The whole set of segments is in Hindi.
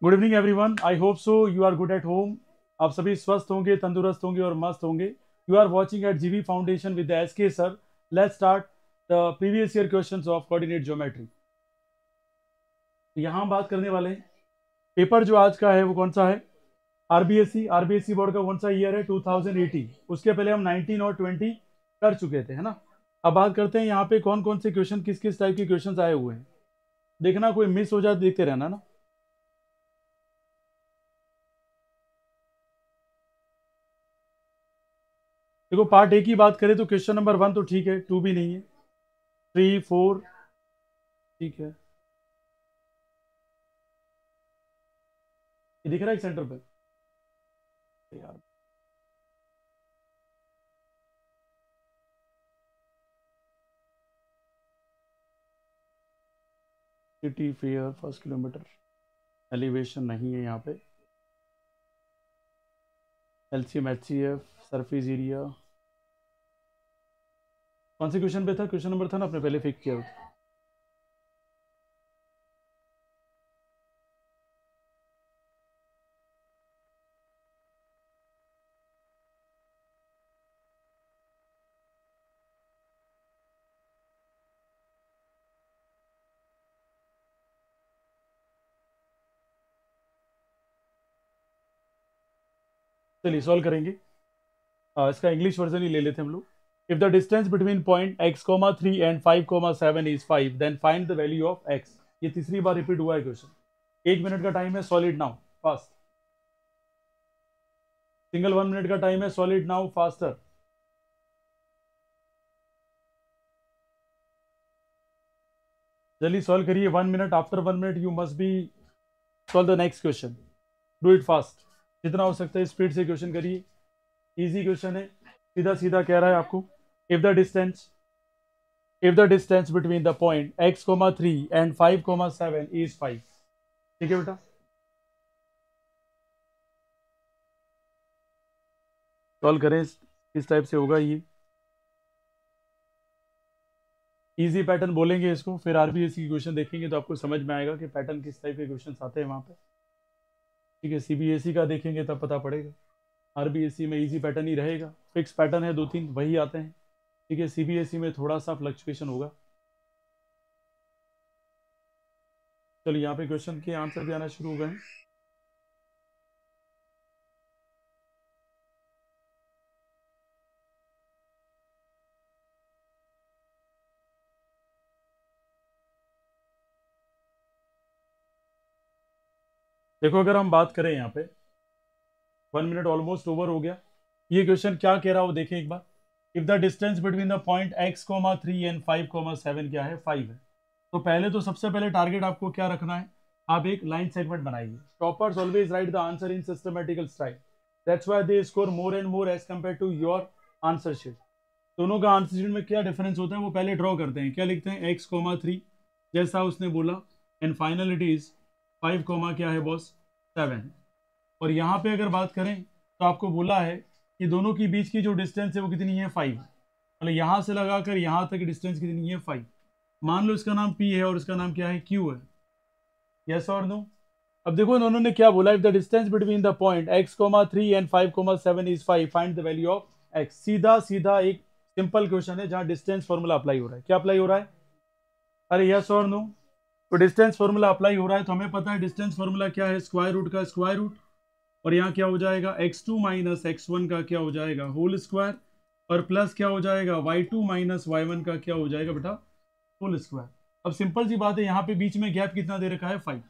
Good evening everyone, I hope so you are good at home. आप सभी स्वस्थ होंगे, तंदुरुस्त होंगे और मस्त होंगे। You are watching at GV foundation with the SK sir. Let's start the previous year questions of coordinate geometry. यहाँ हम बात करने वाले हैं पेपर जो आज का है वो कौन सा है। आरबीएससी बोर्ड का कौन सा ईयर है? 2018। उसके पहले हम 19 और 20 कर चुके थे, है ना। अब बात करते हैं यहाँ पे कौन कौन से क्वेश्चन, किस किस टाइप के क्वेश्चन आए हुए हैं। देखना कोई मिस हो जाए, देखते रहना ना। देखो, पार्ट ए की बात करें तो क्वेश्चन नंबर 1 तो ठीक है, 2 भी नहीं है, 3 4 ठीक है। ये दिख रहा है सेंटर पे यार। City fair first kilometre, elevation नहीं है यहाँ पे। एलसीएम एचसीएफ सरफेस एरिया, कौन से क्वेश्चन पे था? क्वेश्चन नंबर था ना, आपने पहले फिक किया था। चलिए सॉल्व करेंगे। इसका इंग्लिश वर्जन ही ले लेते हैं हम लोग। If the distance between point x,3 and 5,7 is 5, then find the value of x। ये तीसरी बार रिपीट हुआ है क्वेश्चन। 1 मिनट का टाइम है, solid now fast. Single 1 minute का टाइम है, सॉलिड नाउ फास्टर। जल्दी सॉल्व करिए। 1 minute, after 1 minute you must be solve the next question. Do it fast, जितना हो सकता है स्पीड से क्वेश्चन करिए। इजी क्वेश्चन है, सीधा सीधा कह रहा है आपको। If the distance between the point x,3 and 5,7 is 5। ठीक है बेटा, सॉल्व करें। इस टाइप से होगा ये। इजी पैटर्न बोलेंगे इसको, फिर आरबीएससी की क्वेश्चन देखेंगे तो आपको समझ में आएगा कि पैटर्न किस टाइप के क्वेश्चन आते हैं वहां पे। ठीक है, सीबीएसई का देखेंगे तब पता पड़ेगा। आरबीएससी में इजी पैटर्न ही रहेगा, फिक्स पैटर्न है, 2-3 वही आते हैं। ठीक है, सीबीएसई में थोड़ा सा फ्लक्चुएशन होगा। चलिए, यहाँ पे क्वेश्चन के आंसर भी आना शुरू हो गए हैं। देखो, अगर हम बात करें यहाँ पे 1 मिनट ऑलमोस्ट ओवर हो गया। ये क्वेश्चन क्या कह रहा है वो देखें एक बार। If the distance between the point x,3 and 5,7 क्या है? 5 है। तो पहले तो सबसे पहले टारगेट आपको क्या रखना है? आप एक लाइन सेगमेंट बनाइए। Toppers always write the answer in systematical style, that's why they score more and more as compare to your answer sheet. दोनों का आंसर शीट में क्या डिफरेंस होता है वो पहले ड्रॉ करते हैं। क्या लिखते हैं? x,3 जैसा उसने बोला, एंड फाइनल इट इज 5, क्या है बॉस? 7। और यहाँ पे अगर बात करें तो आपको बोला है कि दोनों के बीच की जो डिस्टेंस है वो कितनी है? 5। मतलब यहाँ से लगाकर यहाँ तक डिस्टेंस कितनी है? 5। मान लो इसका नाम P है और इसका नाम क्या है? Q है। यस और नो? अब देखो इन्होंने ने क्या बोला, if the distance between the point x,3 and 5,7 is 5, find the value of x। सीधा सीधा एक सिंपल क्वेश्चन है जहां डिस्टेंस फॉर्मूला अप्लाई हो रहा है। क्या अप्लाई हो रहा है? अरे यस और नो? तो डिस्टेंस फॉर्मूला अप्लाई हो रहा है तो हमें पता है डिस्टेंस फॉर्मूला क्या है? स्क्वायर रूट का स्क्वायर रूट। और यहाँ क्या हो जाएगा? x2 माइनस x1 का क्या हो जाएगा? Whole square. और प्लस क्या हो जाएगा? y2 माइनस y1 का क्या हो जाएगा बेटा? Whole square. अब सिंपल सी बात है, यहाँ पे बीच में गैप कितना दे रखा है? 5।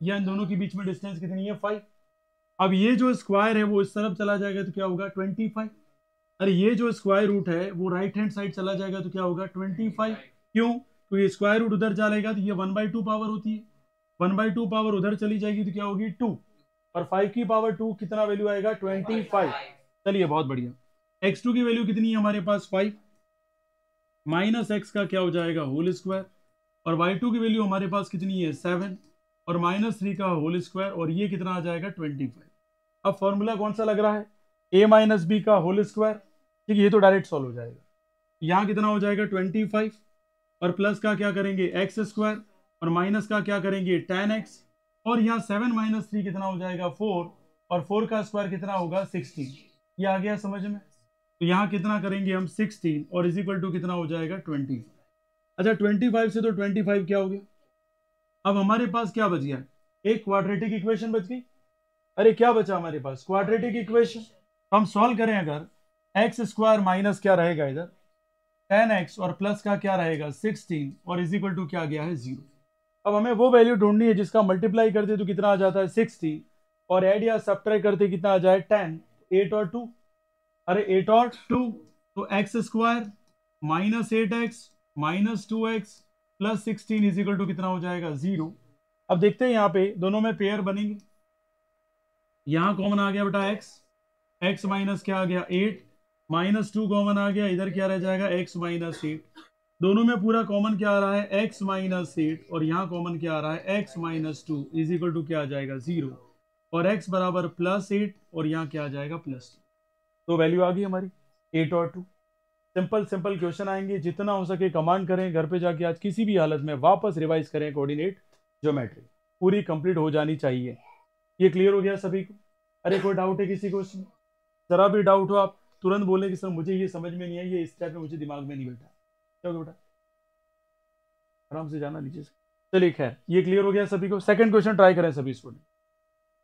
या इन दोनों के बीच में डिस्टेंस कितनी है? 5। अब ये जो स्क्वायर है वो इस तरफ चला जाएगा तो क्या होगा? 25। अरे ये जो स्क्वायर रूट है वो राइट हैंड साइड चला जाएगा तो क्या होगा? 25। क्यों? तो ये स्क्वायर रूट उधर चलेगा तो ये 1/2 पावर होती है। 1/2 पावर उधर चली जाएगी तो क्या होगी? 2। और 5 की पावर 2 कितना वैल्यू आएगा? 25। चलिए बहुत बढ़िया। x2 की वैल्यू कितनी है हमारे पास? 5 माइनस एक्स का क्या हो जाएगा? Whole square. और y2 की वैल्यू हमारे पास कितनी है? 7 और -3 का होल स्क्वायर। और ये कितना आ जाएगा? 25। अब फॉर्मूला कौन सा लग रहा है? a माइनस बी का होल स्क्वायर। ठीक है, ये तो डायरेक्ट सॉल्व हो जाएगा। यहाँ कितना हो जाएगा? 25। और प्लस का क्या करेंगे? X square. और माइनस का क्या करेंगे? tan x। और यहाँ 7 माइनस 3 कितना हो जाएगा 4, और 4 का स्क्वायर कितना होगा 16। ये आ गया समझ में। तो यहाँ कितना करेंगे हम 16 और इज इक्वल टू कितना हो जाएगा 20। अच्छा 25 से तो 25 क्या हो गया, अब हमारे पास क्या बच गया, एक क्वाड्रेटिक इक्वेशन बच गई। अरे क्या बचा हमारे पास, क्वाड्रेटिक इक्वेशन। हम सॉल्व करें अगर, एक्स स्क्वायर माइनस क्या रहेगा इधर 10x और प्लस का क्या रहेगा 16 और इज इक्वल टू क्या आ गया है 0। अब हमें वो वैल्यू ढूंढनी है जिसका मल्टीप्लाई करते तो कितना आ जाता है 60 और ऐड या सब्ट्रैक्ट करते कितना आ जाए 10, 8 और 2, अरे 8 और 2, तो x square minus 8x minus 2x plus 16 is equal to कितना हो जाएगा 0। अब देखते हैं यहाँ पे दोनों में पेयर बनेंगे, यहाँ कॉमन आ गया बेटा x माइनस क्या आ गया 8 माइनस 2 कॉमन आ गया, इधर क्या रह जाएगा x माइनस 8, दोनों में पूरा कॉमन क्या आ रहा है x माइनस 8 और यहाँ कॉमन क्या आ रहा है x minus 2 is equal to क्या आ जाएगा 0 और x बराबर प्लस 8 और यहाँ क्या आ जाएगा प्लस 2। तो वैल्यू आ गई हमारी 8 और 2। सिंपल सिंपल क्वेश्चन आएंगे, जितना हो सके कमांड करें, घर पे जाके आज किसी भी हालत में वापस रिवाइज करें कोऑर्डिनेट ज्योमेट्री, पूरी कंप्लीट हो जानी चाहिए। ये क्लियर हो गया सभी को। अरे कोई डाउट है किसी को इसमें, जरा भी डाउट हो आप तुरंत बोले कि सर मुझे ये समझ में नहीं है, ये स्टेप में मुझे दिमाग में नहीं बैठा। क्या हो गया बेटा, आराम से जाना नीचे से। चलिए खैर ये क्लियर हो गया सभी को। सेकंड क्वेश्चन ट्राई करें सभी स्टूडेंट,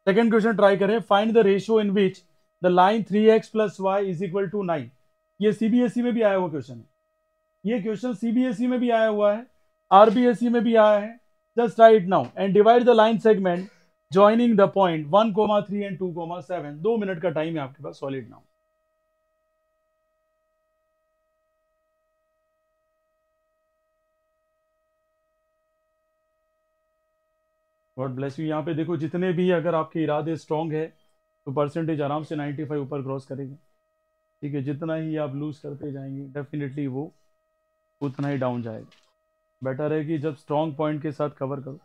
सेकंड क्वेश्चन ट्राई करें। Find the ratio in which the line 3x plus y is equal to 9। ये सीबीएसई में भी आया हुआ क्वेश्चन है, ये क्वेश्चन सीबीएसई में भी आया हुआ है, आरबीएसई में भी आया है। Just right now and divide the line segment joining the point 1,3 and 2,7। 2 minute का टाइम है आपके पास, solid now. God bless you. यहाँ पे देखो जितने भी अगर आपके इरादे स्ट्रांग है तो परसेंटेज आराम से 95 ऊपर क्रॉस करेगा, ठीक है। जितना ही आप लूज करते जाएंगे डेफिनेटली वो उतना ही डाउन जाएगा। बेटर है कि जब स्ट्रांग पॉइंट के साथ कवर करो,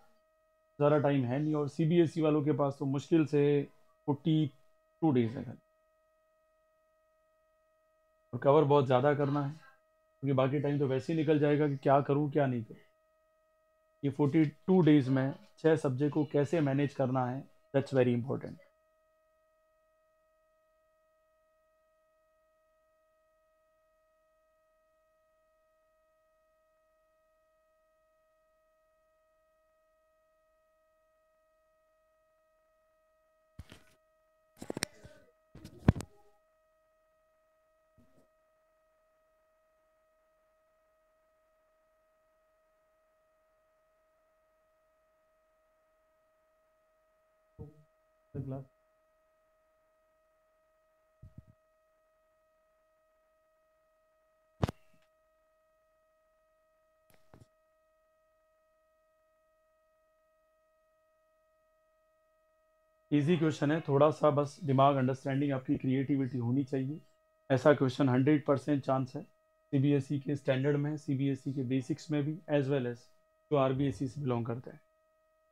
ज़्यादा टाइम है नहीं, और सीबीएसई वालों के पास तो मुश्किल से 42 डेज है और कवर बहुत ज़्यादा करना है, क्योंकि बाकी टाइम तो वैसे ही निकल जाएगा कि क्या करूँ क्या नहीं करूँ। ये 42 डेज में 6 सब्जेक्ट को कैसे मैनेज करना है, that's very important. Class easy question है, थोड़ा सा बस दिमाग अंडरस्टैंडिंग आपकी क्रिएटिविटी होनी चाहिए। ऐसा क्वेश्चन 100% चांस है सीबीएसई के स्टैंडर्ड में, सीबीएसई के बेसिक्स में भी, एज वेल एज जो आरबीएसई से बिलोंग करते हैं।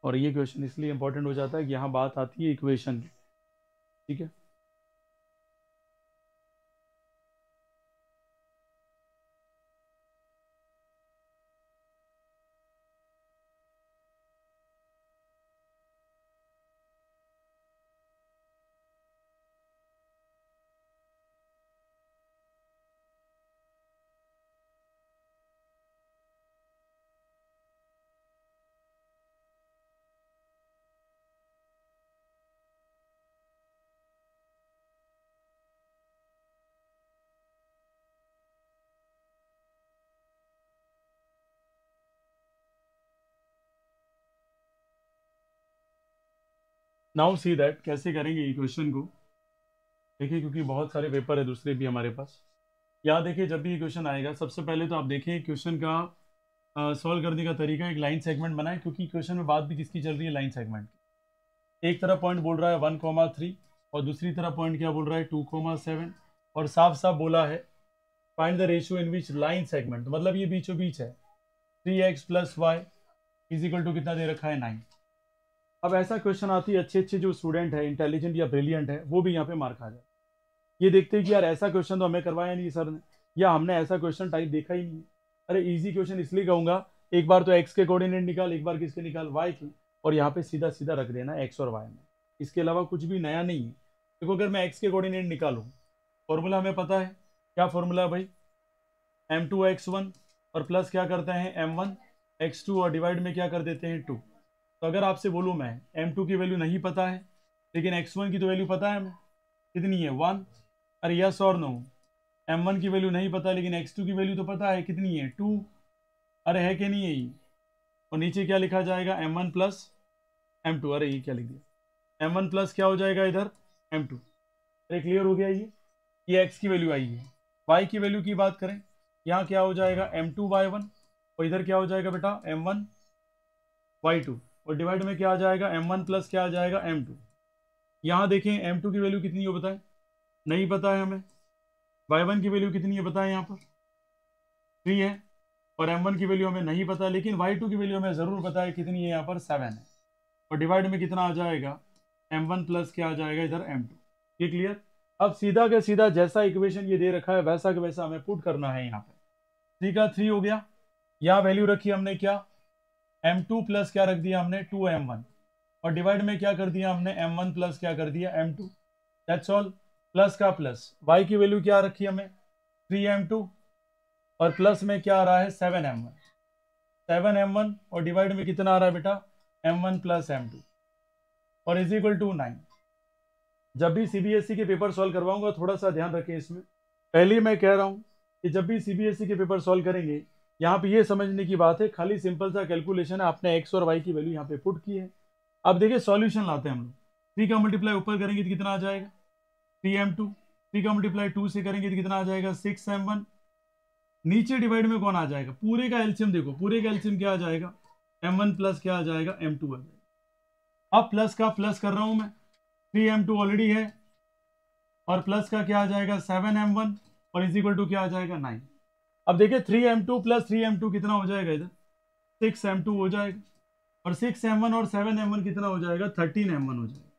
और ये क्वेश्चन इसलिए इंपॉर्टेंट हो जाता है कि यहाँ बात आती है इक्वेशन की, ठीक है। नाउ सी दैट कैसे करेंगे इक्वेशन को, देखिए क्योंकि बहुत सारे पेपर है दूसरे भी हमारे पास। यहाँ देखिए जब भी क्वेश्चन आएगा सबसे पहले तो आप देखें क्वेश्चन का सॉल्व करने का तरीका, एक लाइन सेगमेंट बनाए, क्योंकि क्वेश्चन में बात भी किसकी चल रही है, लाइन सेगमेंट की। एक तरफ पॉइंट बोल रहा है 1,3 और दूसरी तरफ पॉइंट क्या बोल रहा है 2,7, और साफ साफ बोला है find the ratio in which line segment, मतलब ये बीचों बीच है 3x plus y is equal to कितना दे रखा है 9। अब ऐसा क्वेश्चन आती है, अच्छे अच्छे जो स्टूडेंट है इंटेलिजेंट या ब्रिलियंट है वो भी यहाँ पे मार्क आ जाए। ये देखते हैं कि यार ऐसा क्वेश्चन तो हमें करवाया नहीं सर ने, या हमने ऐसा क्वेश्चन टाइप देखा ही नहीं। अरे इजी क्वेश्चन इसलिए कहूंगा, एक बार तो एक्स के कोऑर्डिनेट निकाल, एक बार किसके निकाल वाई के, और यहाँ पे सीधा सीधा रख देना एक्स और वाई में, इसके अलावा कुछ भी नया नहीं है। देखो अगर मैं एक्स के कोऑर्डिनेट निकालूँ, फॉर्मूला हमें पता है, क्या फॉर्मूला भाई, m2x1 और प्लस क्या करते हैं m1x2 और डिवाइड में क्या कर देते हैं 2। तो अगर आपसे बोलूँ मैं m2 की वैल्यू नहीं पता है लेकिन x1 की तो वैल्यू पता है हमें, कितनी है 1, अरे यस और नो, m1 की वैल्यू नहीं पता लेकिन x2 की वैल्यू तो पता है, कितनी है 2, अरे है कि नहीं है ये, और नीचे क्या लिखा जाएगा m1 प्लस m2, अरे ये क्या लिख दिया, m1 प्लस क्या हो जाएगा इधर m2। अरे क्लियर हो गया, ये x की वैल्यू आई है। y की वैल्यू की बात करें, यहाँ क्या हो जाएगा m2y1 और इधर क्या हो जाएगा बेटा m1y2 और डिवाइड में क्या आ जाएगा m1 प्लस क्या आ जाएगा m2। यहाँ देखें m2 की वैल्यू कितनी हो बताएं, नहीं पता है हमें, y1 की वैल्यू कितनी है बताएं, यहाँ पर 3 है और m1 की वैल्यू हमें नहीं पता, लेकिन y2 की वैल्यू हमें ज़रूर पता है कितनी है, यहाँ पर 7 है और डिवाइड में कितना आ जाएगा m1 प्लस क्या आ जाएगा इधर m2। ये क्लियर। अब सीधा का सीधा जैसा इक्वेशन ये दे रखा है वैसा का वैसा हमें पुट करना है। यहाँ पे 3 का 3 हो गया, यहाँ वैल्यू रखी हमने क्या m2 प्लस क्या रख दिया हमने 2m1 और डिवाइड में क्या कर दिया हमने m1 प्लस क्या कर दिया m2, दैट्स ऑल। प्लस का प्लस, y की वैल्यू क्या रखी हमें 3m2 और प्लस में क्या आ रहा है 7m1 और डिवाइड में कितना आ रहा है बेटा m1 प्लस m2 और इज इक्वल टू 9। जब भी सीबीएसई के पेपर सॉल्व करवाऊंगा थोड़ा सा ध्यान रखें इसमें, पहले मैं कह रहा हूं कि जब भी सीबीएसई के पेपर सॉल्व करेंगे यहाँ पे ये समझने की बात है, खाली सिंपल सा कैलकुलेशन है, आपने एक्स और वाई की वैल्यू यहाँ पे पुट की है। अब देखिए सॉल्यूशन लाते हैं हम लोग, 3 का मल्टीप्लाई ऊपर करेंगे तो कितना आ जाएगा 3m2, 3 का मल्टीप्लाई 2 से करेंगे तो कितना आ जाएगा 6m1, नीचे डिवाइड में कौन आ जाएगा, पूरे का एलसीएम देखो, पूरे का एलसीएम क्या आ जाएगा m1 प्लस क्या आ जाएगा m2 आ जाएगा। अब प्लस का प्लस कर रहा हूं मैं, 3m2 ऑलरेडी है और प्लस का क्या आ जाएगा 7m1 और इज इक्वल टू क्या आ जाएगा 9। अब देखिए 3m2 प्लस 3m2 कितना हो जाएगा इधर 6m2 हो जाएगा और 6m1 और 7m1 कितना हो जाएगा 13m1 हो जाएगा।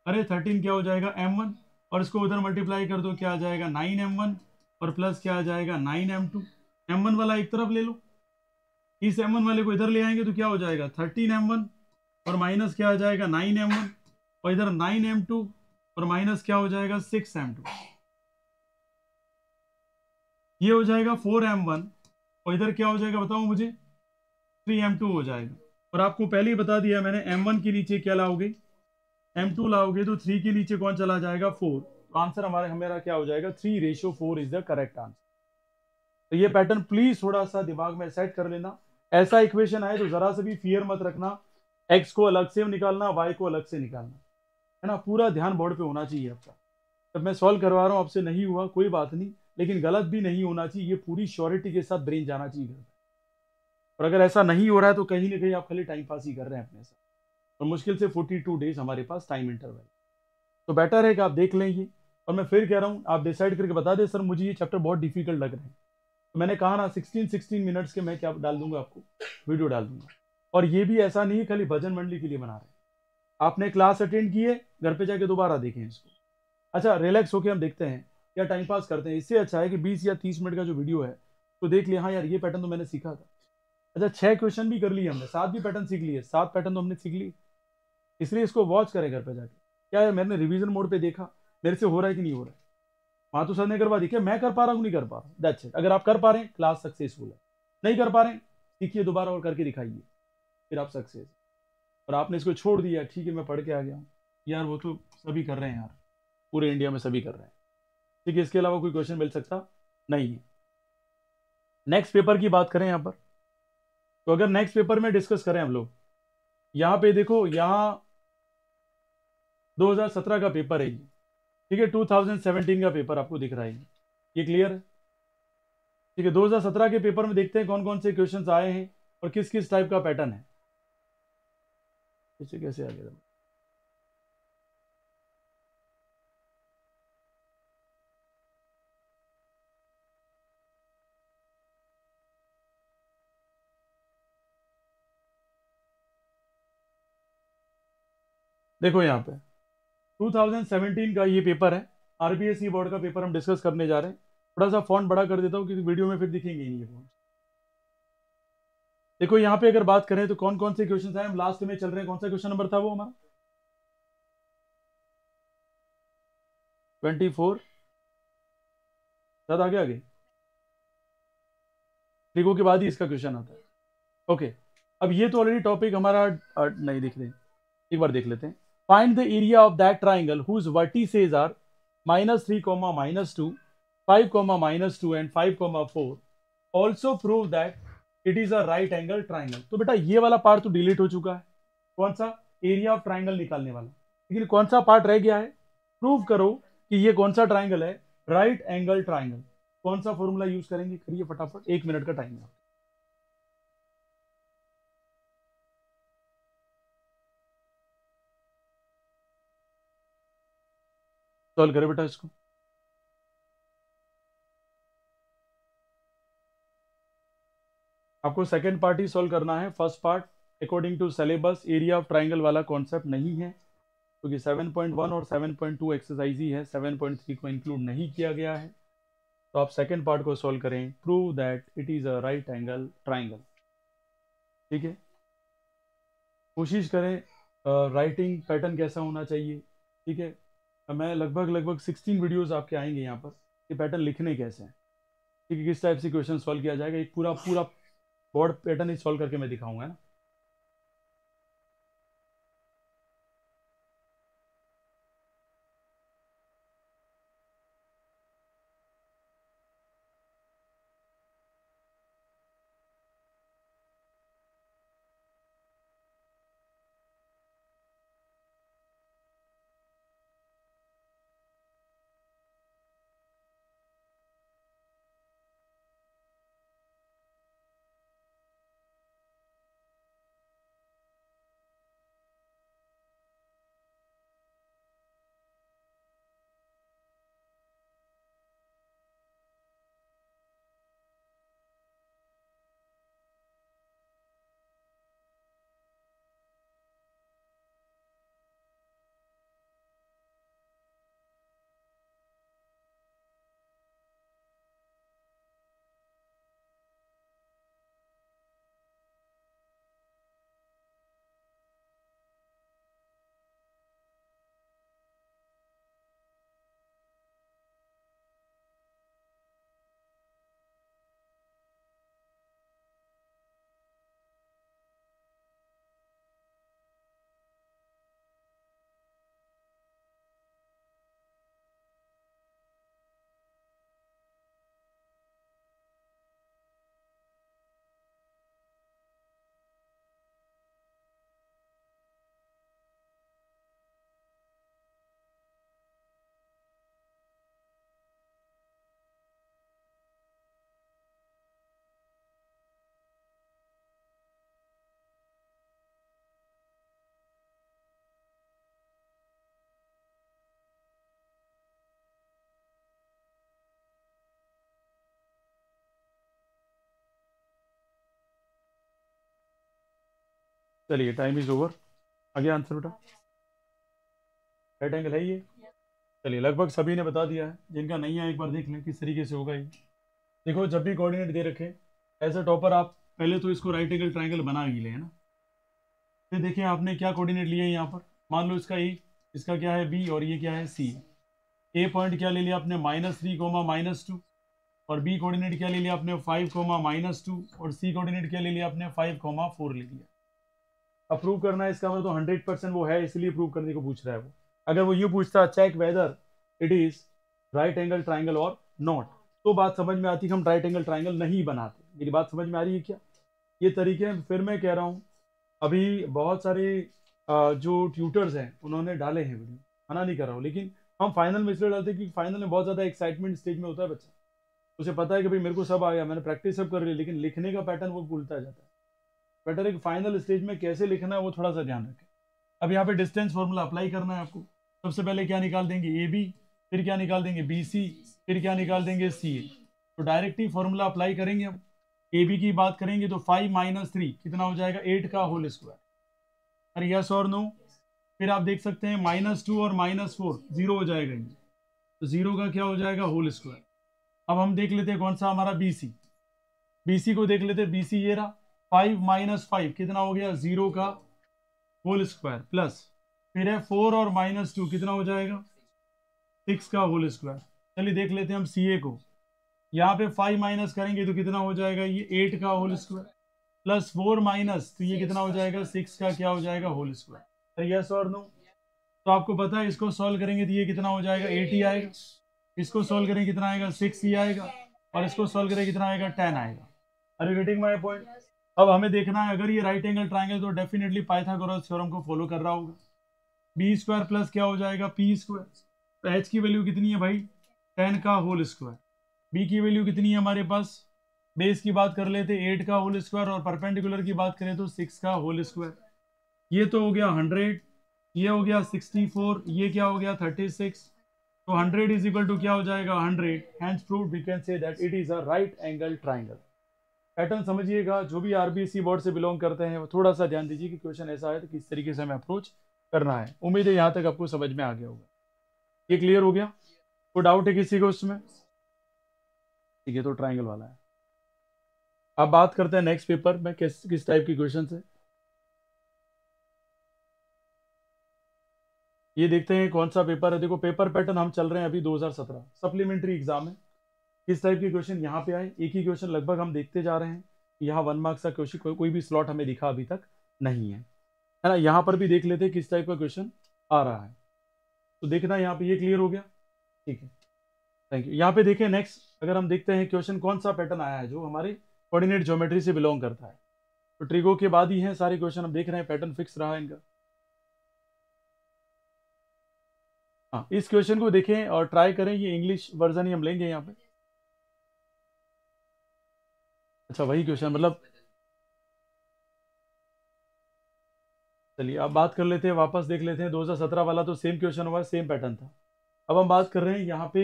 अरे 13 क्या हो जाएगा m1 और इसको उधर मल्टीप्लाई कर दो क्या आ जाएगा 9m1 और प्लस क्या आ जाएगा 9m2। m1 वाला एक तरफ ले लो, इस m1 वाले को इधर ले आएंगे तो क्या हो जाएगा 13m1 और माइनस क्या आ जाएगा 9m1 और इधर 9m2 और माइनस क्या हो जाएगा 6m2, ये हो जाएगा 4m1 और इधर क्या हो जाएगा बताओ मुझे 3m2 हो जाएगा। और आपको पहले ही बता दिया मैंने m1 के नीचे क्या लाओगे m2 लाओगे तो 3 के नीचे कौन चला जाएगा 4, तो आंसर हमारा क्या हो जाएगा 3:4 इज द करेक्ट आंसर। तो ये पैटर्न प्लीज थोड़ा सा दिमाग में सेट कर लेना, ऐसा इक्वेशन आए तो जरा से भी फियर मत रखना, x को अलग से निकालना y को अलग से निकालना, है ना, पूरा ध्यान बोर्ड पे होना चाहिए आपका। जब मैं सॉल्व करवा रहा हूँ आपसे नहीं हुआ कोई बात नहीं, लेकिन गलत भी नहीं होना चाहिए, ये पूरी श्योरिटी के साथ ब्रेन जाना चाहिए। और अगर ऐसा नहीं हो रहा है तो कहीं ना कहीं आप खाली टाइम पास ही कर रहे हैं अपने साथ, और मुश्किल से 42 डेज हमारे पास टाइम इंटरवल, तो बेटर है कि आप देख लें ये। और मैं फिर कह रहा हूँ आप डिसाइड करके बता दें सर मुझे ये चैप्टर बहुत डिफिकल्ट लग रहे हैं, तो मैंने कहा ना 16 मिनट्स के मैं क्या डाल दूंगा आपको, वीडियो डाल दूंगा। और ये भी ऐसा नहीं है खाली भजन मंडली के लिए बना रहे हैं, आपने क्लास अटेंड की है घर पे जाके दोबारा देखें इसको। अच्छा रिलैक्स होके हम देखते हैं या टाइम पास करते हैं, इससे अच्छा है कि 20 या 30 मिनट का जो वीडियो है तो देख लिया हाँ यार ये पैटर्न तो मैंने सीखा था। अच्छा 6 क्वेश्चन भी कर लिए हमने, 7 भी पैटर्न सीख लिए, 7 पैटर्न तो हमने सीख लिए, इसलिए इसको वॉच करें घर पे जाके। क्या है मैंने रिवीजन मोड पे देखा मेरे से हो रहा है कि नहीं हो रहा है, वहां तो सर ने करवा दी, क्या मैं कर पा रहा हूँ नहीं कर पा रहा हूँ, दैट्स इट। अगर आप कर पा रहे हैं क्लास सक्सेसफुल है, नहीं कर पा रहे हैं सीखिए दोबारा और करके दिखाइए, फिर आप सक्सेस। और आपने इसको छोड़ दिया ठीक है मैं पढ़ के आ गया हूँ, यार वो तो सभी कर रहे हैं यार, पूरे इंडिया में सभी कर रहे हैं, ठीक है, इसके अलावा कोई क्वेश्चन मिल सकता नहीं है। नेक्स्ट पेपर की बात करें यहाँ पर, तो अगर नेक्स्ट पेपर में डिस्कस करें हम लोग, यहाँ पे देखो यहाँ 2017 का पेपर है ये, ठीक है, 2017 का पेपर आपको दिख रहा है ये क्लियर है, ठीक है। 2017 के पेपर में देखते हैं कौन कौन से क्वेश्चंस आए हैं और किस किस टाइप का पैटर्न है, इसे कैसे आ गया। देखो यहाँ पे 2017 का ये पेपर है, आरबीएसई बोर्ड का पेपर हम डिस्कस करने जा रहे हैं। थोड़ा सा फॉन्ट बड़ा कर देता हूँ क्योंकि वीडियो में फिर दिखेंगे नहीं ये फॉन्ट। देखो यहाँ पे अगर बात करें तो कौन कौन से क्वेश्चन आए, हम लास्ट में चल रहे हैं, कौन सा क्वेश्चन नंबर था वो हमारा 24, ज्यादा आगे आगे लिखो के बाद ही इसका क्वेश्चन आता है। ओके, अब ये तो ऑलरेडी टॉपिक हमारा नहीं दिख रहे, एक बार देख लेते हैं। Find the area of that triangle whose vertices are -3, -2, 5, -2 and 5, 4। Also prove that it is a right angle triangle. तो बेटा ये वाला पार्ट तो डिलीट हो चुका है, कौन सा, एरिया ऑफ ट्राइंगल निकालने वाला, लेकिन कौन सा पार्ट रह गया है, प्रूव करो कि ये कौन सा ट्राइंगल है, राइट एंगल ट्राइंगल। कौन सा फॉर्मूला यूज करेंगे, करिए फटाफट, 1 मिनट का टाइम है। सॉल्व करें बेटा इसको। आपको सेकंड पार्ट ही सॉल्व करना है, first part according to syllabus area of triangle वाला कॉन्सेप्ट नहीं है, क्योंकि 7.1 और 7.2 एक्सरसाइज ही है, 7.3 को इंक्लूड नहीं किया गया है। तो आप सेकंड पार्ट को सॉल्व करें, prove that it is a right angle triangle. ठीक है, कोशिश करें राइटिंग पैटर्न कैसा होना चाहिए। ठीक है, मैं लगभग 16 वीडियोस आपके आएंगे यहाँ पर, ये पैटर्न लिखने कैसे हैं, ठीक है, किस टाइप से क्वेश्चन सॉल्व किया जाएगा, एक पूरा पूरा बोर्ड पैटर्न ही सॉल्व करके मैं दिखाऊंगा ना। चलिए, टाइम इज ओवर, आगे आंसर बेटा, राइट एंगल है ये। चलिए, लगभग सभी ने बता दिया है, जिनका नहीं है एक बार देख लें किस तरीके से होगा ये। देखो, जब भी कोऑर्डिनेट दे रखे एज अ टॉपर, आप पहले तो इसको राइट एंगल ट्राइंगल बना ही ले, है ना। फिर देखिए आपने क्या कोऑर्डिनेट लिए यहाँ पर, मान लो इसका ए, इसका क्या है बी, और ये क्या है सी। ए पॉइंट क्या ले लिया आपने, -3, -2, और बी कोऑर्डिनेट क्या ले लिया आपने 5, -2, और सी कोऑर्डिनेट क्या ले लिया आपने 5, 4 ले लिया। अब प्रूव करना है इसका मतलब, तो 100% वो है, इसलिए प्रूव करने को पूछ रहा है वो। अगर वो यूँ पूछता check whether it is right angle triangle और नॉट, तो बात समझ में आती कि हम राइट एंगल ट्राइंगल नहीं बनाते। मेरी बात समझ में आ रही है क्या, ये तरीके हैं। फिर मैं कह रहा हूँ, अभी बहुत सारे जो ट्यूटर्स हैं उन्होंने डाले हैं वीडियो, मना नहीं कर रहा हूँ, लेकिन हम फाइनल में इसलिए डालते हैं कि फाइनल में बहुत ज़्यादा एक्साइटमेंट स्टेज में होता है बच्चा, उसे पता है कि भाई मेरे को सब आ गया, मैंने प्रैक्टिस सब कर ली, लेकिन लिखने का पैटर्न वो भूलता जाता है। बेटर एक फाइनल स्टेज में कैसे लिखना है वो थोड़ा सा ध्यान रखें। अब यहाँ पे डिस्टेंस फॉर्मूला अप्लाई करना है आपको। सबसे पहले क्या निकाल देंगे, ए बी, फिर क्या निकाल देंगे बी सी, फिर क्या निकाल देंगे सी ए। तो डायरेक्ट ही फॉर्मूला अप्लाई करेंगे हम। ए बी की बात करेंगे तो 5 - 3 कितना हो जाएगा, 8 का होल स्क्वायर। अरे यस और नो। फिर आप देख सकते हैं -2 और -4 जीरो हो जाएगा ये, तो जीरो का क्या हो जाएगा, होल स्क्वायर। अब हम देख लेते हैं कौन सा हमारा बी सी को देख लेते हैं, बी सी ये रहा 5 माइनस 5 कितना हो गया, 0 का होल स्क्वायर, प्लस फिर है 4 और माइनस 2 कितना हो जाएगा, 6 का होल स्क्वायर। चलिए देख लेते हैं हम सी ए को। यहाँ पे 5 माइनस करेंगे तो कितना हो जाएगा, ये 8 का होल स्क्वायर, प्लस 4 माइनस तो ये कितना हो जाएगा, 6 का क्या हो जाएगा, होल स्क्वायर। यस और नो? तो आपको पता है इसको सॉल्व करेंगे तो ये कितना हो जाएगा, 8 ही आएगा। इसको सॉल्व करेंगे कितना आएगा, 6 ही आएगा। और इसको सॉल्व करेंगे कितना आएगा, 10 आएगा। Are you getting my point? अब हमें देखना है अगर ये राइट एंगल ट्राइंगल तो डेफिनेटली पाइथागोरस थ्योरम को फॉलो कर रहा होगा। बी स्क्वायर प्लस क्या हो जाएगा, पी स्क्वायर। तो एच की वैल्यू कितनी है भाई, 10 का होल स्क्वायर। बी की वैल्यू कितनी है हमारे पास, बेस की बात कर लेते 8 का होल स्क्वायर, और परपेंडिकुलर की बात करें तो 6 का होल स्क्वायर। ये तो हो गया 100, ये हो गया 64, ये क्या हो गया 36। तो 100 इज इक्वल टू क्या हो जाएगा, 100। Hence proved we can say that it is a right angle triangle. Pattern समझिएगा, जो भी आरबीएससी बोर्ड से बिलोंग करते हैं वो थोड़ा सा ध्यान दीजिए कि क्वेश्चन ऐसा है तो किस तरीके से हमें अप्रोच करना है। उम्मीद है यहाँ तक आपको समझ में आ गया होगा। ये क्लियर हो गया? कोई डाउट है किसी को उसमें? ठीक है, तो ट्राइंगल वाला है। अब बात करते हैं नेक्स्ट पेपर में किस टाइप की क्वेश्चन है। ये देखते हैं कौन सा पेपर है। देखो पेपर पैटर्न हम चल रहे हैं अभी 2017 सप्लीमेंट्री एग्जाम है। किस टाइप की क्वेश्चन यहाँ पे आए, एक ही क्वेश्चन लगभग हम देखते जा रहे हैं। यहाँ 1 मार्क्स का क्वेश्चन कोई भी स्लॉट हमें दिखा अभी तक नहीं है ना। यहाँ पर भी देख लेते हैं किस टाइप का क्वेश्चन आ रहा है। तो देखना यहाँ पे, ये क्लियर हो गया? ठीक है, थैंक यू। यहाँ पे देखें नेक्स्ट, अगर हम देखते हैं क्वेश्चन कौन सा पैटर्न आया है जो हमारे कोऑर्डिनेट ज्योमेट्री से बिलोंग करता है। तो ट्रिगो के बाद ही हैं सारे क्वेश्चन, हम देख रहे हैं पैटर्न फिक्स रहा है इनका। हाँ, इस क्वेश्चन को देखें और ट्राई करें। ये इंग्लिश वर्जन ही हम लेंगे यहाँ पे। अच्छा, वही क्वेश्चन मतलब। चलिए अब बात कर लेते हैं, वापस देख लेते हैं। 2017 वाला तो सेम क्वेश्चन हुआ, सेम पैटर्न था। अब हम बात कर रहे हैं यहाँ पे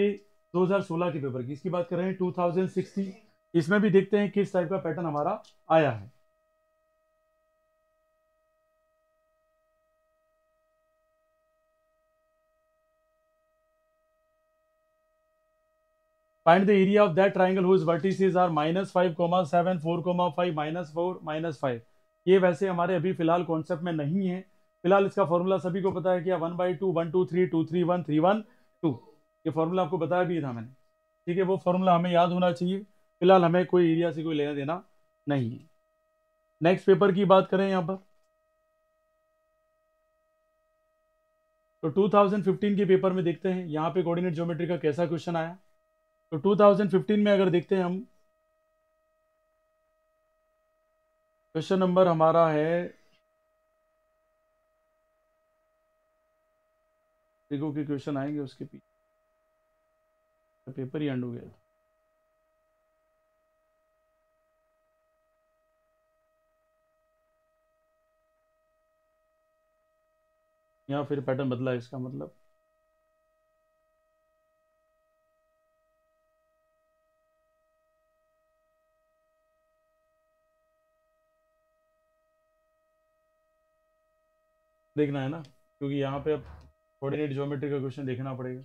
2016 के पेपर की, इसकी बात कर रहे हैं 2060। इसमें भी देखते हैं किस टाइप का पैटर्न हमारा आया है। Find the area of that triangle whose vertices are -5, 7, 4, 5, -4, -5। ये वैसे हमारे अभी फिलहाल कॉन्सेप्ट में नहीं है। फिलहाल इसका फॉर्मूला सभी को पता है क्या, 1/2, 1 2 3 2 3 1 3 1 2। ये फॉर्मूला आपको बताया भी था मैंने। ठीक है, वो फॉर्मूला हमें याद होना चाहिए। फिलहाल हमें कोई एरिया से कोई लेना देना नहीं है। नेक्स्ट पेपर की बात करें यहाँ पर, तो 2015 के पेपर में देखते हैं यहाँ पे कोऑर्डिनेट ज्योमेट्री का कैसा क्वेश्चन आया। तो 2015 में अगर देखते हैं हम, क्वेश्चन नंबर हमारा है, देखो के क्वेश्चन आएंगे उसके पीछे पेपर ही एंड हो गया। यहाँ फिर पैटर्न बदला है, इसका मतलब देखना है ना, क्योंकि यहाँ पे अब कोऑर्डिनेट ज्योमेट्री का क्वेश्चन देखना पड़ेगा।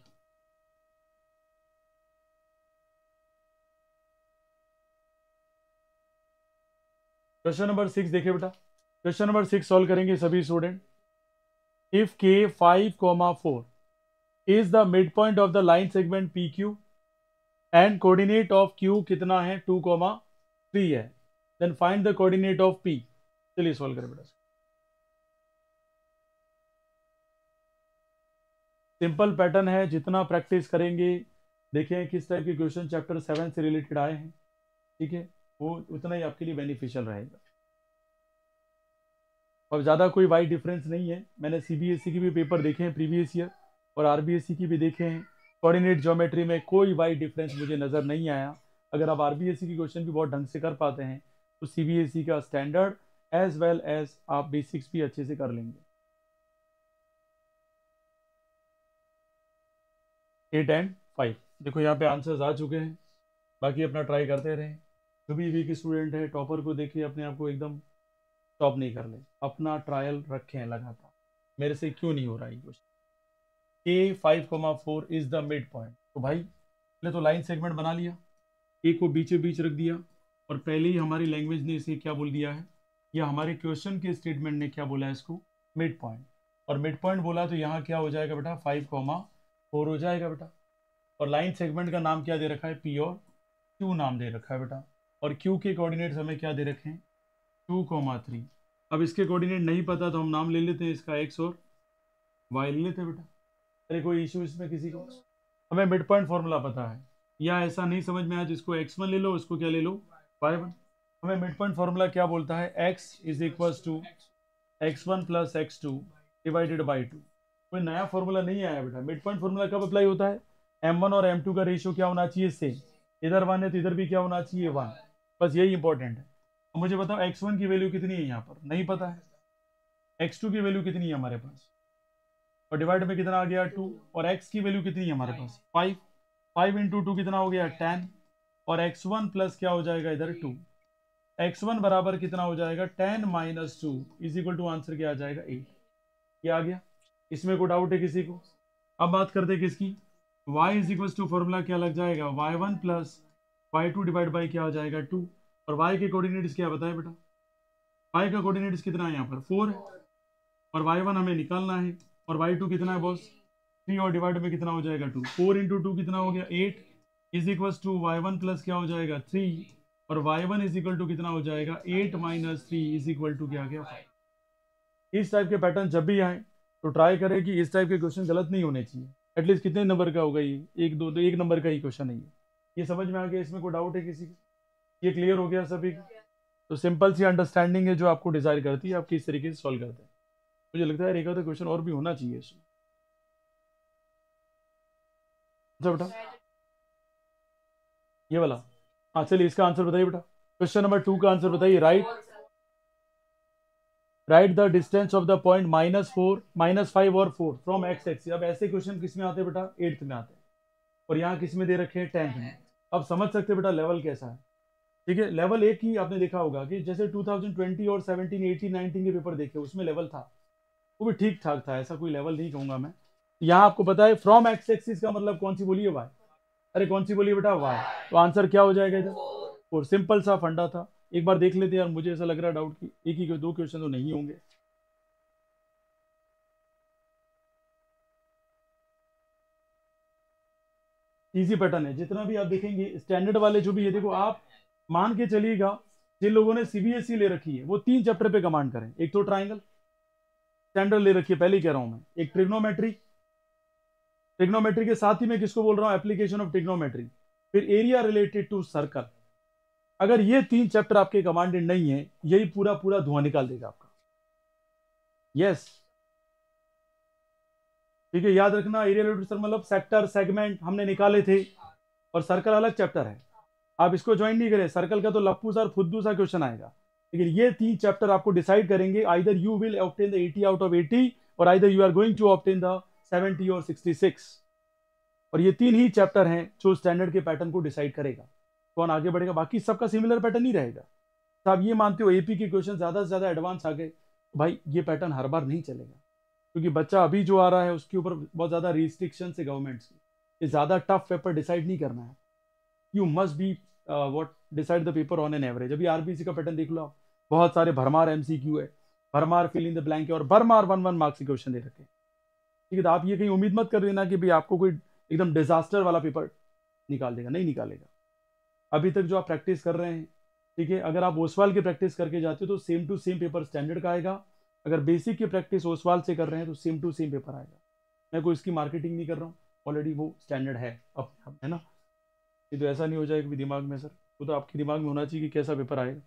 क्वेश्चन नंबर 6 देखिए बेटा, क्वेश्चन नंबर 6 सॉल्व करेंगे सभी student. If k 5, 4 is the mid point of the line segment PQ and coordinate of Q कितना है, 2, 3 है, then find the coordinate of P। चलिए सॉल्व करें बेटा। सिंपल पैटर्न है, जितना प्रैक्टिस करेंगे, देखें किस टाइप के क्वेश्चन चैप्टर 7 से रिलेटेड आए हैं, ठीक है, वो उतना ही आपके लिए बेनिफिशियल रहेगा। और ज़्यादा कोई वाइड डिफरेंस नहीं है। मैंने CBSE की भी पेपर देखे हैं प्रीवियस ईयर, और RBSE की भी देखे हैं। कोऑर्डिनेट ज्योमेट्री में कोई वाइड डिफरेंस मुझे नज़र नहीं आया। अगर आप RBSE की क्वेश्चन भी बहुत ढंग से कर पाते हैं तो CBSE का स्टैंडर्ड एज वेल एज आप बेसिक्स भी अच्छे से कर लेंगे। 8 एंड 5 देखो यहाँ पे आंसर्स आ चुके हैं। बाकी अपना ट्राई करते रहें। जो भी वीक स्टूडेंट है, टॉपर को देखिए, अपने आप को एकदम टॉप नहीं कर ले, अपना ट्रायल रखें लगातार, मेरे से क्यों नहीं हो रहा है question. k 5, 4 is the mid point. तो भाई पहले तो लाइन सेगमेंट बना लिया, a को बीचों बीच रख दिया, और पहले ही हमारी लैंग्वेज ने इसे क्या बोल दिया है, या हमारे क्वेश्चन के स्टेटमेंट ने क्या बोला है इसको, मिड पॉइंट, और मिड पॉइंट बोला तो यहाँ क्या हो जाएगा बेटा 5,4 हो जाएगा बेटा। और लाइन सेगमेंट का नाम क्या दे रखा है, पी और क्यू नाम दे रखा है बेटा। और क्यू के कोऑर्डिनेट्स हमें क्या दे रखे हैं, 2,3। अब इसके कोऑर्डिनेट नहीं पता तो हम नाम ले लेते हैं इसका एक्स और वाई ले लेते हैं बेटा। अरे कोई इशू इसमें किसी को, हमें मिड पॉइंट फॉर्मूला पता है, या ऐसा नहीं समझ में आया जिसको x1 ले लो उसको क्या ले लो y1। हमें मिड पॉइंट फॉर्मूला क्या बोलता है, x is equals to x1 plus x2 divided by 2। कोई नया फॉर्मूला नहीं आया बेटा। मिड पॉइंट फॉर्मूला कब अप्लाई होता है, m1 और m2 का रेशियो क्या होना चाहिए सेम, इधर 1 है तो इधर भी क्या होना चाहिए 1, बस यही इंपॉर्टेंट है। तो मुझे बताओ x1 की वैल्यू कितनी है, यहाँ पर नहीं पता है, x2 की वैल्यू कितनी है हमारे पास, और डिवाइड में कितना आ गया 2, और x की वैल्यू कितनी है हमारे पास 5, 5 इंटू 2 कितना हो गया 10, और x1 प्लस क्या हो जाएगा इधर 2, x1 बराबर कितना हो जाएगा 10 minus 2 is equal to answer क्या आ जाएगा 8। क्या आ गया, इसमें कोई डाउट है किसी को। अब बात करते हैं किसकी, y is equal to formula क्या लग जाएगा y1 plus y2 divide by क्या हो जाएगा 2, और y के कोऑर्डिनेट्स क्या बताए बेटा, y का कोऑर्डिनेट्स कितना है यहाँ पर 4 है, और y1 हमें निकालना है, और y2 कितना है बॉस 3, और डिवाइड में कितना हो जाएगा 2, 4 इंटू 2 कितना हो गया 8 is equal to y1 plus क्या हो जाएगा 3, और y1 इज इक्वल टू कितना हो जाएगा 8 माइनस 3 इज इक्वल टू क्या आ गया 5। इस टाइप के पैटर्न जब भी आए तो ट्राई करें कि इस टाइप के क्वेश्चन गलत नहीं होने चाहिए। एटलीस्ट कितने नंबर का होगा ये, एक दो, एक नंबर का ही क्वेश्चन है ये समझ में आ गया, इसमें कोई डाउट है किसी को, ये क्लियर हो गया सभी को। तो सिंपल सी अंडरस्टैंडिंग है जो आपको डिजायर करती है, आप किस तरीके से सॉल्व करते हैं। मुझे लगता है एक आधा क्वेश्चन और भी होना चाहिए इसमें। अच्छा बेटा ये वाला, हाँ चलिए इसका आंसर बताइए बेटा, क्वेश्चन नंबर 2 का आंसर बताइए। Right the distance of the point -4, -5 और 4 फ्रॉम x एक्सिस। अब ऐसे क्वेश्चन किस में आते हैं बेटा, 8th में आते हैं, और यहाँ किस में दे रखे हैं 10th में। अब समझ सकते हैं बेटा लेवल कैसा है, ठीक है। लेवल एक ही आपने देखा होगा कि जैसे 2020 और 17, 18, 19 के पेपर देखे उसमें लेवल था, वो भी ठीक ठाक था, ऐसा कोई लेवल नहीं कहूंगा मैं। यहाँ आपको पता है फ्रॉम एक्स एक्सिस का मतलब कौन सी बोलिए वाई, अरे कौन सी बोलिए बेटा वाई, तो आंसर क्या हो जाएगा इधर, और सिंपल सा फंडा था। एक बार देख लेते हैं यार, मुझे ऐसा लग रहा है डाउट की एक ही दो क्वेश्चन तो नहीं होंगे। इजी पैटर्न है, जितना भी आप देखेंगे स्टैंडर्ड वाले जो भी है, देखो आप मान के चलिएगा जिन लोगों ने सीबीएसई ले रखी है वो 3 चैप्टर पे कमांड करें। एक तो ट्राइंगल स्टैंडर्ड ले रखी है, पहले ही कह रहा हूं मैं, एक ट्रिग्नोमेट्री, ट्रिग्नोमेट्री के साथ ही मैं किसको बोल रहा हूं, एप्लीकेशन ऑफ ट्रिग्नोमेट्री, फिर एरिया रिलेटेड टू सर्कल। अगर ये 3 चैप्टर आपके कमांडेड नहीं है, यही पूरा पूरा धुआं निकाल देगा आपका। यस ठीक है, याद रखना एरिया रिलेटेड सर्कल मतलब सेक्टर सेगमेंट हमने निकाले थे, और सर्कल अलग चैप्टर है, आप इसको ज्वाइन नहीं करें। सर्कल का तो लप्पू सा फुद्दू सा क्वेश्चन आएगा, लेकिन ये 3 चैप्टर आपको डिसाइड करेंगे, either you will obtain the 80 out of 80 और either you are going to obtain the 70 और 66। और ये 3 ही चैप्टर हैं जो स्टैंडर्ड के पैटर्न को डिसाइड करेगा कौन आगे बढ़ेगा, बाकी सबका सिमिलर पैटर्न ही रहेगा। तो आप ये मानते हो एपी के क्वेश्चन ज्यादा से ज्यादा एडवांस आ गए, भाई ये पैटर्न हर बार नहीं चलेगा, क्योंकि बच्चा अभी जो आ रहा है उसके ऊपर बहुत ज्यादा रिस्ट्रिक्शन है गवर्नमेंट्स की, ये ज्यादा टफ पेपर डिसाइड नहीं करना है। You must be what decide the paper on an average. अभी आरबीसी का पैटर्न देख लो आप, बहुत सारे भरमार एमसीक्यू है, भरमार फिल इन द ब्लैंक है, और भरमार 1-1 मार्क्स के क्वेश्चन दे रखे हैं, ठीक है। तो आप ये कहीं उम्मीद मत कर देना कि भाई आपको कोई एकदम डिजास्टर वाला पेपर निकाल देगा, नहीं निकालेगा। अभी तक जो आप प्रैक्टिस कर रहे हैं, ठीक है, अगर आप ओसवाल की प्रैक्टिस करके जाते हो तो same to same paper standard का आएगा। अगर बेसिक की प्रैक्टिस ओसवाल से कर रहे हैं तो सेम टू सेम पेपर आएगा। मैं कोई इसकी मार्केटिंग नहीं कर रहा हूँ, ऑलरेडी वो स्टैंडर्ड है अब, है ना। ये तो ऐसा नहीं हो जाएगा कि दिमाग में सर, वो तो आपके दिमाग में होना चाहिए कि कैसा पेपर आएगा।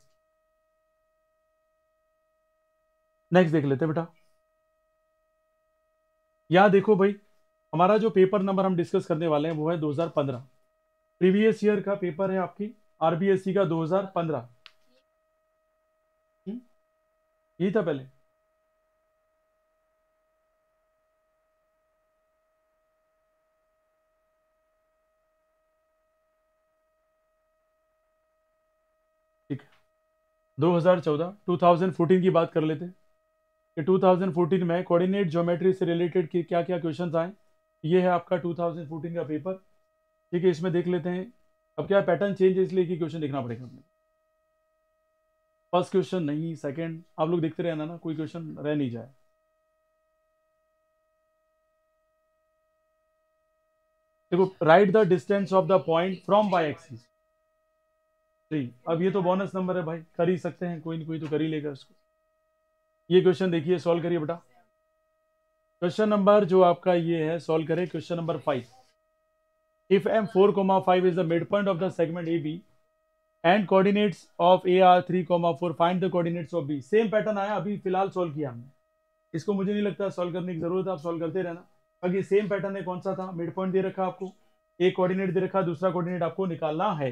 नेक्स्ट देख लेते हैं बेटा, यहाँ देखो भाई, हमारा जो पेपर नंबर हम डिस्कस करने वाले हैं वो है 2015, प्रीवियस ईयर का पेपर है आपकी आरबीएससी का 2015। यही था पहले, ठीक है। 2014, 2014 की बात कर लेते हैं कि 2014 में कोऑर्डिनेट ज्योमेट्री से रिलेटेड क्या क्या क्वेश्चंस आए। ये है आपका 2014 का पेपर, ठीक है। इसमें देख लेते हैं, अब क्या पैटर्न चेंज है इसलिए कि क्वेश्चन देखना पड़ेगा हमें। फर्स्ट क्वेश्चन नहीं, सेकंड, आप लोग देखते रहना ना, कोई क्वेश्चन रह नहीं जाए। देखो, write the distance of the point from Y axis. जी, अब ये तो बोनस नंबर है भाई, कर ही सकते हैं, कोई ना कोई तो कर ही लेगा उसको। ये क्वेश्चन देखिए, सॉल्व करिए बेटा। क्वेश्चन नंबर जो आपका ये है, सॉल्व करें question number 5। If M4, 5 is the midpoint of the segment AB and coordinates of A are 3, 4, find the coordinates of B। Same pattern आया, अभी फिलहाल सॉल्व किया हमने इसको, मुझे नहीं लगता सॉल्व करने की जरूरत है, आप सॉल्व करते रहना। बाकी सेम पैटर्न है, कौन सा था, मिड पॉइंट दे रखा आपको, एक कोऑर्डिनेट दे रखा, दूसरा कोऑर्डिनेट आपको निकालना है।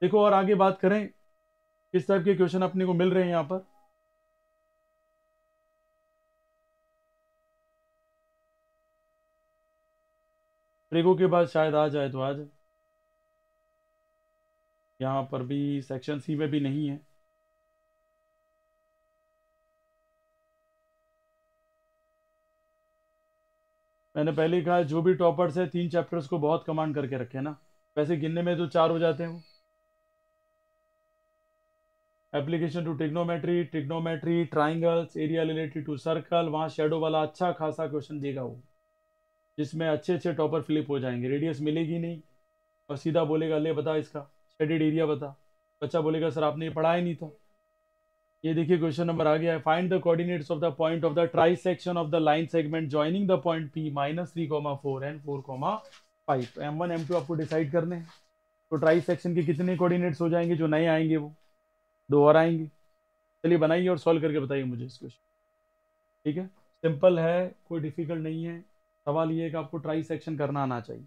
देखो, और आगे बात करें किस टाइप के क्वेश्चन अपने को मिल रहे हैं यहाँ पर। प्रेगो के बाद शायद आ जाए तो आ जाए, यहाँ पर भी सेक्शन सी में भी नहीं है। मैंने पहले कहा, जो भी टॉपर्स है 3 चैप्टर्स को बहुत कमांड करके रखे ना, वैसे गिनने में तो 4 हो जाते हैं वो। Application to trigonometry, trigonometry, triangles, area related to circle, वहाँ शेडो वाला अच्छा खासा क्वेश्चन देगा वो, जिसमें अच्छे अच्छे टॉपर फ्लिप हो जाएंगे। रेडियस मिलेगी नहीं और सीधा बोलेगा ले बता इसका शेडेड एरिया बता, बच्चा बोलेगा सर आपने ये पढ़ा ही नहीं था। ये देखिए क्वेश्चन नंबर आ गया है, find the coordinates of the point of the try section of the line segment joining the point P -3, 4 and 4, 5। तो M1 M2 आपको डिसाइड करने हैं। तो ट्राई सेक्शन के कितने कोऑर्डिनेट्स हो जाएंगे, जो नए आएंगे वो 2 और आएंगे। चलिए बनाइए और सॉल्व करके बताइए मुझे इस क्वेश्चन। ठीक है, सिंपल है, कोई डिफिकल्ट नहीं है। सवाल ये है कि आपको ट्राई सेक्शन करना आना चाहिए।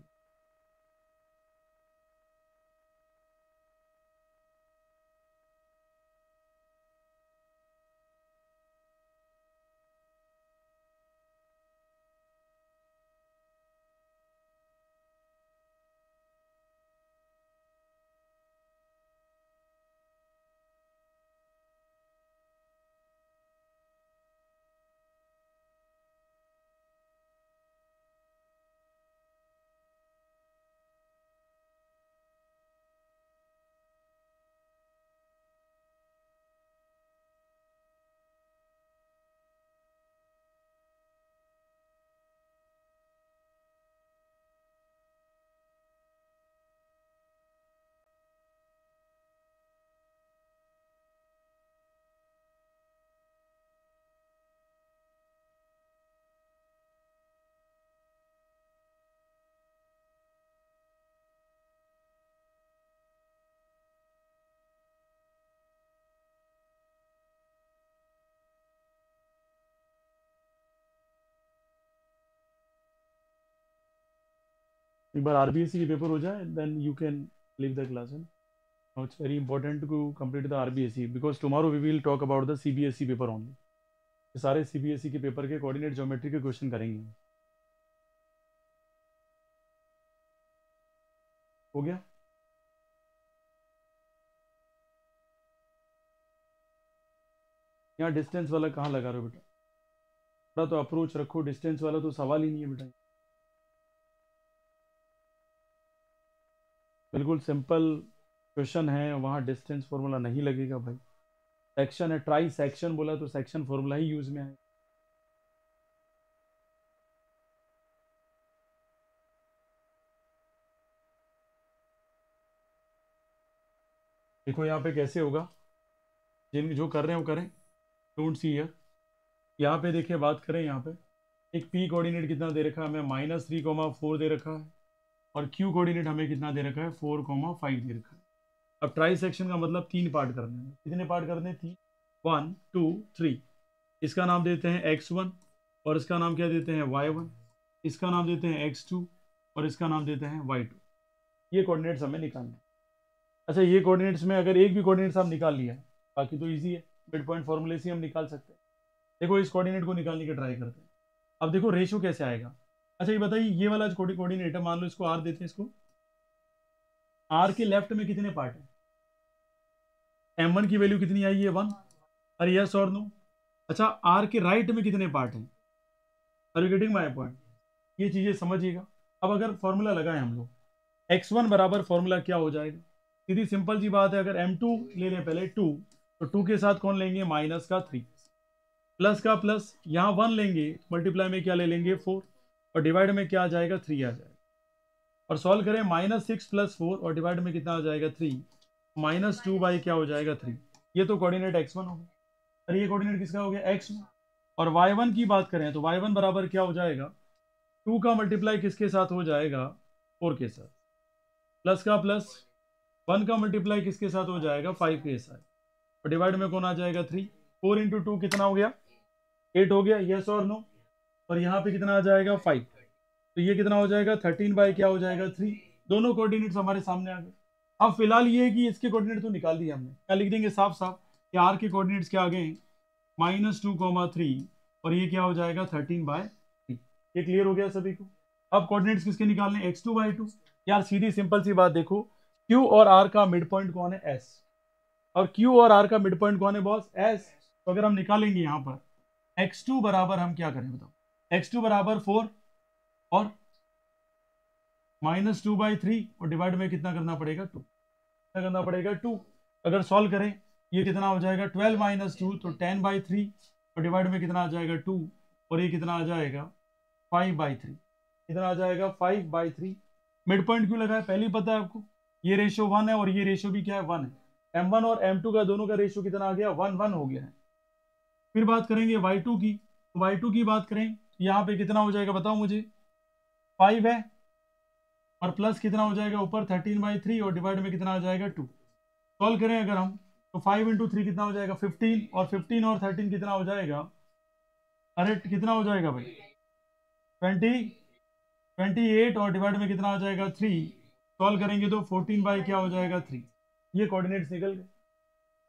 एक बार आरबीएससी के पेपर हो जाए, then you can leave the class. Now it's very important to complete the RBSE because tomorrow we will talk about the CBSE paper only। सारे CBSE के पेपर के कोऑर्डिनेट ज्योमेट्री के क्वेश्चन करेंगे। हो गया? यहाँ डिस्टेंस वाला कहाँ लगा रहे हो बेटा, थोड़ा तो अप्रोच रखो, डिस्टेंस वाला तो सवाल ही नहीं है बेटा। बिल्कुल सिंपल क्वेश्चन है, वहाँ डिस्टेंस फॉर्मूला नहीं लगेगा भाई। सेक्शन है, ट्राई सेक्शन बोला तो सेक्शन फॉर्मूला ही यूज में है। देखो यहाँ पे कैसे होगा, जिन जो कर रहे हैं वो करें, डोंट सी हियर। यहाँ पे देखिए, बात करें यहाँ पे, एक पी कोऑर्डिनेट कितना दे रखा है हमें, -3, 4 दे रखा है, और क्यू कोऑर्डिनेट हमें कितना दे रखा है, 4, 5 दे रखा है। अब ट्राई सेक्शन का मतलब 3 पार्ट करने हैं। कितने पार्ट करने हैं? 3, 1, 2, 3। इसका नाम देते हैं x1 और इसका नाम क्या देते हैं, y1। इसका नाम देते हैं x2 और इसका नाम देते हैं y2। ये कोऑर्डिनेट्स हमें निकालने हैं। अच्छा, ये कोऑर्डिनेट्स में अगर एक भी कोऑर्डिनेट्स हम निकाल लिया, बाकी तो ईजी है, मिड पॉइंट फॉर्मूले से हम निकाल सकते हैं। देखो, इस कोऑर्डिनेट को निकालने की ट्राई करते हैं। अब देखो रेशो कैसे आएगा। अच्छा, ये बताइए, ये वाला कोऑर्डिनेट है, मान लो इसको r देते हैं, इसको r के लेफ्ट में कितने पार्ट है, m1 की वैल्यू कितनी आई है, 1। अरे यस और नो। अच्छा, r के राइट में कितने पार्ट हैं, are you getting my point? ये चीजें समझिएगा। अब अगर फॉर्मूला लगाएं हम लोग, x1 बराबर फॉर्मूला क्या हो जाएगा, सीधी सिंपल सी बात है, अगर m2 ले लें पहले 2, तो 2 के साथ कौन लेंगे, माइनस का 3, प्लस का प्लस, यहाँ 1 लेंगे, मल्टीप्लाई में क्या ले लेंगे 4, और डिवाइड में क्या आ जाएगा 3 आ जाएगा। और सॉल्व करें, -6 + 4 और डिवाइड में कितना आ जाएगा 3, -2 बाई क्या हो जाएगा 3। ये तो कोऑर्डिनेट x1 हो गया, और ये कोऑर्डिनेट किसका हो गया x1। और y1 की बात करें तो y1 बराबर क्या हो जाएगा, 2 का मल्टीप्लाई किसके साथ हो जाएगा, 4 के साथ, प्लस का प्लस, 1 का मल्टीप्लाई किसके साथ हो जाएगा, 5 के साथ, और डिवाइड में कौन आ जाएगा 3। 4 × 2 कितना हो गया, 8 हो गया, यस और नो। और यहाँ पे कितना आ जाएगा 5, तो ये कितना हो जाएगा 13 बाई क्या हो जाएगा 3। दोनों कोऑर्डिनेट्स हमारे सामने आ गए। अब फिलहाल ये है कि इसके कोऑर्डिनेट तो निकाल दिए हमने, क्या लिख देंगे साफ साफ कि आर के कोऑर्डिनेट्स क्या आ गए, -2, 3, और ये क्या हो जाएगा 13/3। ये क्लियर हो गया सभी को। अब कोऑर्डिनेट्स किसके निकालने, x2/2। यार सीधी सिंपल सी बात देखो, Q और R का मिड पॉइंट कौन है, S, और Q और R का मिड पॉइंट कौन है बॉस, S। तो अगर हम निकालेंगे यहाँ पर x2 बराबर, हम क्या करें बताओ, x2 बराबर 4 और -2/3, और डिवाइड में कितना करना पड़ेगा 2, कितना करना पड़ेगा 2। अगर सॉल्व करें ये कितना हो जाएगा 12 - 2 तो 10/3, और डिवाइड में कितना आ जाएगा 2, और ये कितना आ जाएगा 5/3, कितना आ जाएगा 5/3। मिड पॉइंट क्यों लगाया, पहले ही पता है आपको, ये रेशियो 1 है और ये रेशियो भी क्या है 1 है। m1 और m2 का दोनों का रेशियो कितना आ गया 1 हो गया है। फिर बात करेंगे y2 की, तो y2 की बात करें यहाँ पे कितना हो जाएगा बताओ मुझे, 5 है, और प्लस कितना हो जाएगा ऊपर 13/3, और डिवाइड में कितना आ जाएगा 2। सॉल्व करें अगर हम तो 5 × 3 कितना हो जाएगा 15, और 15 और 13 कितना हो जाएगा, अरे कितना हो जाएगा भाई 28, और डिवाइड में कितना आ जाएगा 3। सॉल्व करेंगे तो 14 बाई क्या हो जाएगा 3। ये कोऑर्डिनेट्स निकल गए।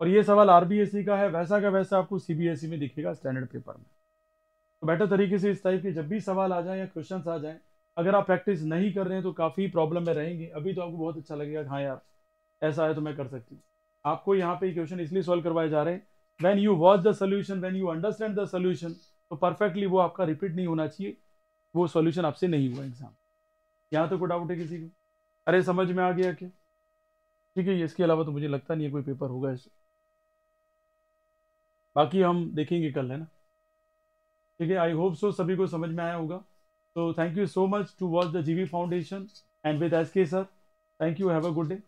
और ये सवाल आरबीएसई का है, वैसा का वैसा आपको सीबीएसई में दिखेगा स्टैंडर्ड पेपर में। तो बेटर तरीके से इस टाइप के जब भी सवाल आ जाए या क्वेश्चंस आ जाए, अगर आप प्रैक्टिस नहीं कर रहे हैं तो काफ़ी प्रॉब्लम में रहेंगे। अभी तो आपको बहुत अच्छा लगेगा, हाँ यार ऐसा है तो मैं कर सकती हूँ। आपको यहाँ पे क्वेश्चन इसलिए सॉल्व करवाए जा रहे हैं, when you watch the solution, when you understand the solution, तो परफेक्टली वो आपका रिपीट नहीं होना चाहिए, वो सोल्यूशन आपसे नहीं हुआ एग्जाम। यहाँ तो कोई डाउट है किसी को, अरे समझ में आ गया क्या, ठीक है। इसके अलावा तो मुझे लगता नहीं है कोई पेपर होगा इससे, बाकी हम देखेंगे कल, है ना, ठीक है। आई होप सो सभी को समझ में आया होगा। तो thank you so much to watch the GV foundation and with SK sir, thank you, have a good day.